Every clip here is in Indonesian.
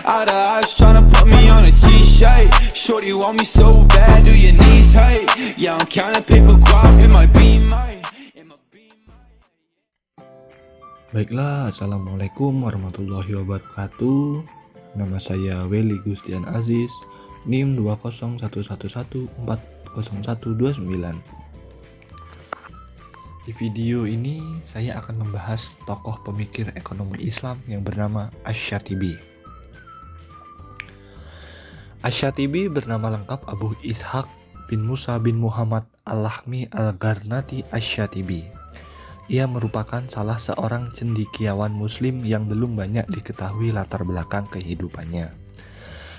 Out of eyes tryna put me on a t-shirt. Shorty want me so bad, do your knees hurt? Yeah, I'm counting paper guap in my Beamer. Baiklah, Assalamualaikum warahmatullahi wabarakatuh. Nama saya Weli Gustian Aziz, NIM 20111401209. Di video ini saya akan membahas tokoh pemikir ekonomi Islam yang bernama Asy-Syatibi. Asy-Syatibi bernama lengkap Abu Ishaq bin Musa bin Muhammad Al-Lahmi Al-Garnati Asy-Syatibi. Ia merupakan salah seorang cendekiawan muslim yang belum banyak diketahui latar belakang kehidupannya.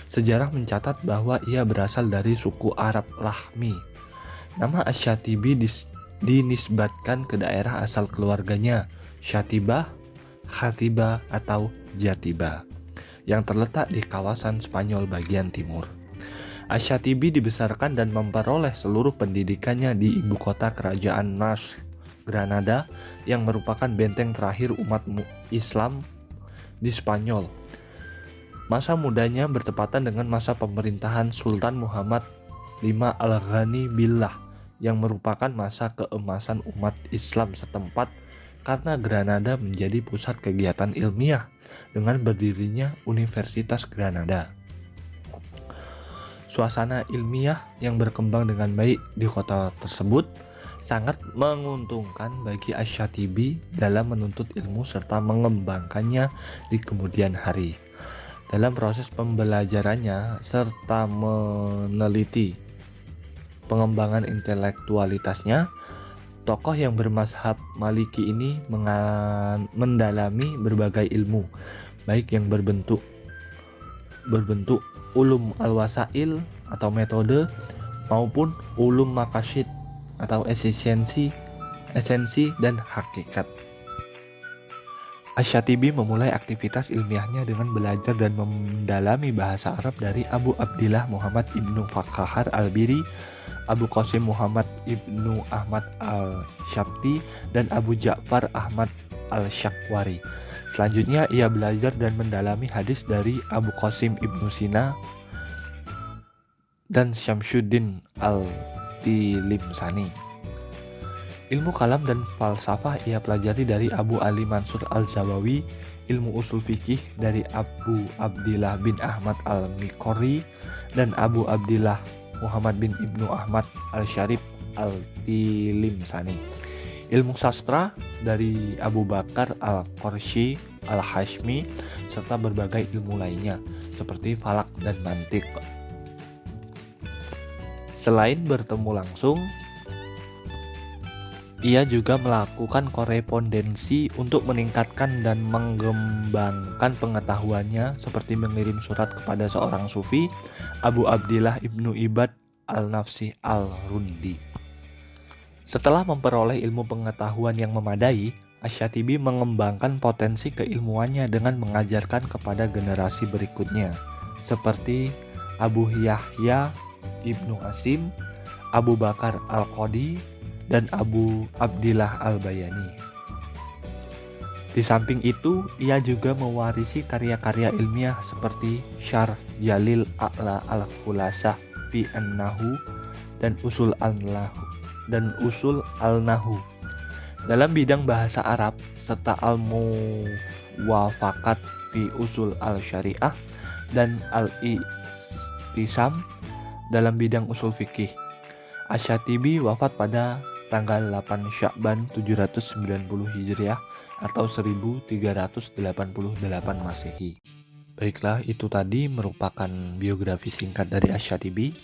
Sejarah mencatat bahwa ia berasal dari suku Arab Lahmi. Nama Asy-Syatibi dinisbatkan ke daerah asal keluarganya, Syatibah, Khatibah atau Jatibah, yang terletak di kawasan Spanyol bagian timur. Asy-Syatibi dibesarkan dan memperoleh seluruh pendidikannya di ibu kota kerajaan Nasr, Granada, yang merupakan benteng terakhir umat Islam di Spanyol. Masa mudanya bertepatan dengan masa pemerintahan Sultan Muhammad V Al-Ghani Billah, yang merupakan masa keemasan umat Islam setempat karena Granada menjadi pusat kegiatan ilmiah dengan berdirinya Universitas Granada. Suasana ilmiah yang berkembang dengan baik di kota tersebut sangat menguntungkan bagi Asy-Syatibi dalam menuntut ilmu serta mengembangkannya di kemudian hari. Dalam proses pembelajarannya serta meneliti pengembangan intelektualitasnya, tokoh yang bermazhab Maliki ini mendalami berbagai ilmu, baik yang berbentuk ulum al-wasail atau metode maupun ulum maqasid atau esensi dan hakikat. Asy-Syatibi memulai aktivitas ilmiahnya dengan belajar dan mendalami bahasa Arab dari Abu Abdillah Muhammad ibnu Fakhar al-Biri, Abu Qasim Muhammad ibnu Ahmad al-Syabti, dan Abu Ja'far Ahmad al-Syakwari. Selanjutnya ia belajar dan mendalami hadis dari Abu Qasim ibnu Sina dan Syamsuddin al-Tilimsani. Ilmu kalam dan falsafah ia pelajari dari Abu Ali Mansur al-Zawawi, ilmu usul fikih dari Abu Abdillah bin Ahmad al-Miqri dan Abu Abdillah Muhammad bin Ibnu Ahmad al-Syarif al-Tilimsani. Ilmu sastra dari Abu Bakar al-Qurshi al-Hashmi serta berbagai ilmu lainnya seperti falak dan mantik. Selain bertemu langsung, ia juga melakukan korespondensi untuk meningkatkan dan mengembangkan pengetahuannya, seperti mengirim surat kepada seorang sufi, Abu Abdillah ibnu Ibad al-Nafsi al-Rundi. Setelah memperoleh ilmu pengetahuan yang memadai, Asy-Syatibi mengembangkan potensi keilmuannya dengan mengajarkan kepada generasi berikutnya, seperti Abu Yahya Ibnu Asim, Abu Bakar al-Qadi, dan Abu Abdillah al-Bayani. Di samping itu, ia juga mewarisi karya-karya ilmiah seperti Syarh Jalil A'la al-Khulasah fi an-Nahu dan Usul al-Nahu dalam bidang bahasa Arab, serta Al-Muwafaqat fi Usul al-Syariah dan Al-I'tisam dalam bidang usul fikih. Asy-Syatibi wafat pada tanggal 8 Sya'ban 790 Hijriah atau 1388 Masehi. Baiklah, itu tadi merupakan biografi singkat dari Asy-Syatibi.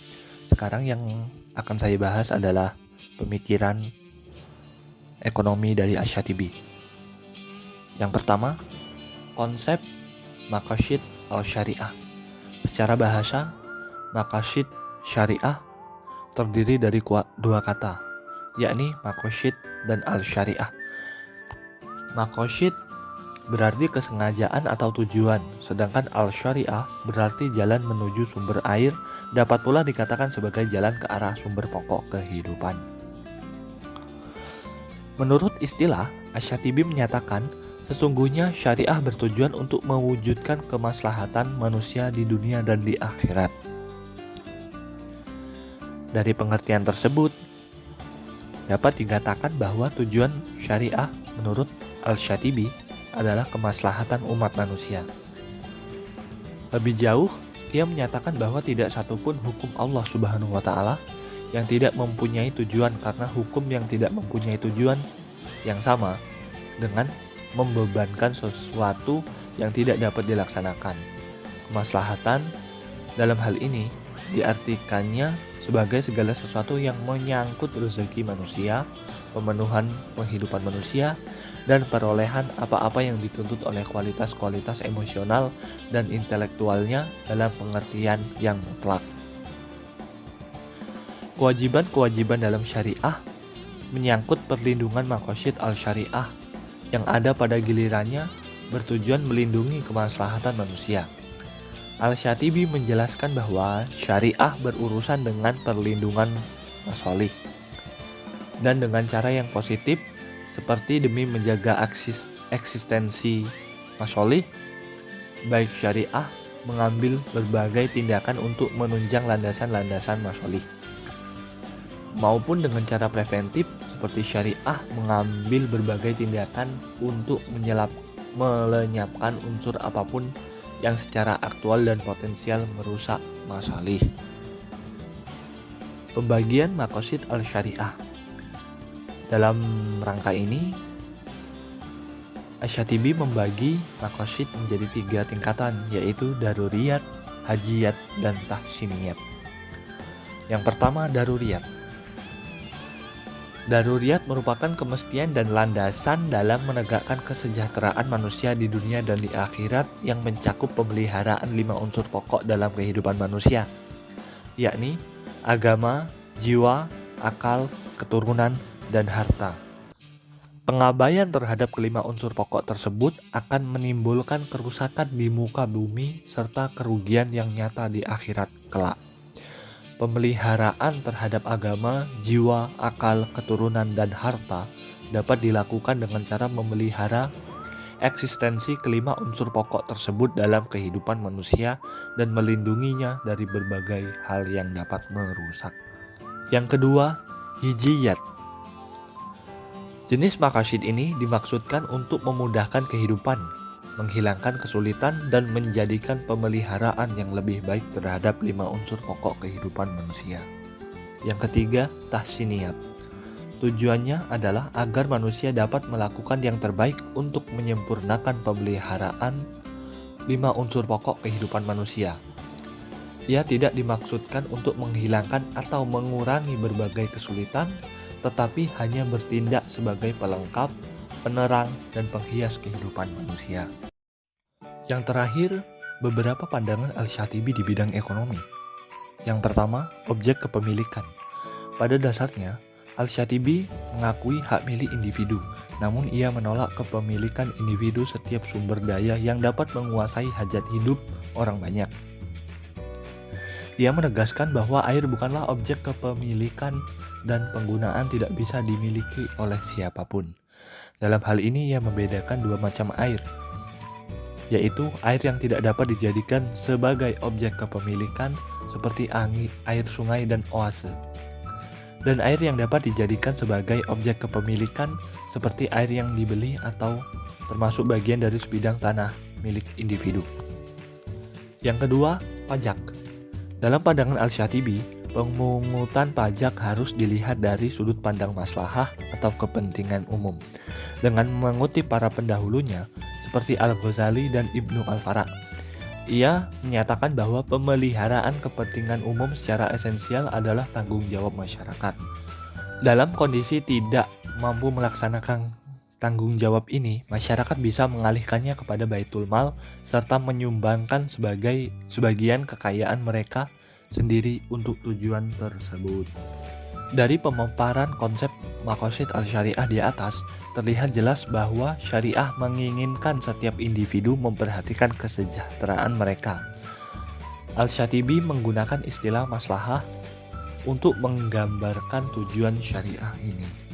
Sekarang yang akan saya bahas adalah pemikiran ekonomi dari Asy-Syatibi. Yang pertama, konsep maqasid al-syariah. Secara bahasa, maqasid syariah terdiri dari dua kata, yakni maqasid dan al-syariah. Maqasid berarti kesengajaan atau tujuan, sedangkan al-syariah berarti jalan menuju sumber air, dapat pula dikatakan sebagai jalan ke arah sumber pokok kehidupan. Menurut istilah, Asy-Syatibi menyatakan Sesungguhnya syariah bertujuan untuk mewujudkan kemaslahatan manusia di dunia dan di akhirat. Dari pengertian tersebut, dapat dikatakan bahwa tujuan syariah menurut Al-Syatibi adalah kemaslahatan umat manusia. Lebih jauh, ia menyatakan bahwa tidak satupun hukum Allah Subhanahu wa Ta'ala yang tidak mempunyai tujuan, karena hukum yang tidak mempunyai tujuan yang sama dengan membebankan sesuatu yang tidak dapat dilaksanakan. Kemaslahatan dalam hal ini diartikannya sebagai segala sesuatu yang menyangkut rezeki manusia, pemenuhan penghidupan manusia, dan perolehan apa-apa yang dituntut oleh kualitas-kualitas emosional dan intelektualnya dalam pengertian yang mutlak. Kewajiban-kewajiban dalam syariah menyangkut perlindungan maqasid al-syariah yang ada pada gilirannya bertujuan melindungi kemaslahatan manusia. Al-Syatibi menjelaskan bahwa syariah berurusan dengan perlindungan masolih dan dengan cara yang positif, seperti demi menjaga eksistensi masolih, baik syariah mengambil berbagai tindakan untuk menunjang landasan-landasan masolih, maupun dengan cara preventif seperti syariah mengambil berbagai tindakan untuk melenyapkan unsur apapun yang secara aktual dan potensial merusak masalih. Pembagian maqasid al-syariah. Dalam rangka ini, Asy-Syatibi membagi maqasid menjadi 3 tingkatan, yaitu daruriyat, hajiyat, dan tahsiniyat. Yang pertama, daruriyat. Daruriyat merupakan kemestian dan landasan dalam menegakkan kesejahteraan manusia di dunia dan di akhirat yang mencakup pemeliharaan 5 unsur pokok dalam kehidupan manusia, yakni agama, jiwa, akal, keturunan, dan harta. Pengabaian terhadap kelima unsur pokok tersebut akan menimbulkan kerusakan di muka bumi serta kerugian yang nyata di akhirat kelak. Pemeliharaan terhadap agama, jiwa, akal, keturunan, dan harta dapat dilakukan dengan cara memelihara eksistensi kelima unsur pokok tersebut dalam kehidupan manusia dan melindunginya dari berbagai hal yang dapat merusak. Yang kedua, hijiyat. Jenis maqasid ini dimaksudkan untuk memudahkan kehidupan, menghilangkan kesulitan, dan menjadikan pemeliharaan yang lebih baik terhadap 5 unsur pokok kehidupan manusia. Yang ketiga, tahsiniyat. Tujuannya adalah agar manusia dapat melakukan yang terbaik untuk menyempurnakan pemeliharaan 5 unsur pokok kehidupan manusia. Ia tidak dimaksudkan untuk menghilangkan atau mengurangi berbagai kesulitan, tetapi hanya bertindak sebagai pelengkap, penerang, dan penghias kehidupan manusia. Yang terakhir, beberapa pandangan Al-Syatibi di bidang ekonomi. Yang pertama, objek kepemilikan. Pada dasarnya, Al-Syatibi mengakui hak milik individu, namun ia menolak kepemilikan individu setiap sumber daya yang dapat menguasai hajat hidup orang banyak. Ia menegaskan bahwa air bukanlah objek kepemilikan dan penggunaan tidak bisa dimiliki oleh siapapun. Dalam hal ini ia membedakan 2 macam air, yaitu air yang tidak dapat dijadikan sebagai objek kepemilikan seperti air sungai dan oase, dan air yang dapat dijadikan sebagai objek kepemilikan seperti air yang dibeli atau termasuk bagian dari sebidang tanah milik individu. Yang kedua, pajak. Dalam pandangan Al-Syatibi, pemungutan pajak harus dilihat dari sudut pandang maslahah atau kepentingan umum. Dengan mengutip para pendahulunya seperti Al-Ghazali dan Ibnu Al-Farak, ia menyatakan bahwa pemeliharaan kepentingan umum secara esensial adalah tanggung jawab masyarakat. Dalam kondisi tidak mampu melaksanakan tanggung jawab ini, masyarakat bisa mengalihkannya kepada Baitul Mal serta menyumbangkan sebagian kekayaan mereka sendiri untuk tujuan tersebut. Dari pemaparan konsep maqasid al-syariah di atas, terlihat jelas bahwa syariah menginginkan setiap individu memperhatikan kesejahteraan mereka. Al-Syatibi menggunakan istilah maslahah untuk menggambarkan tujuan syariah ini.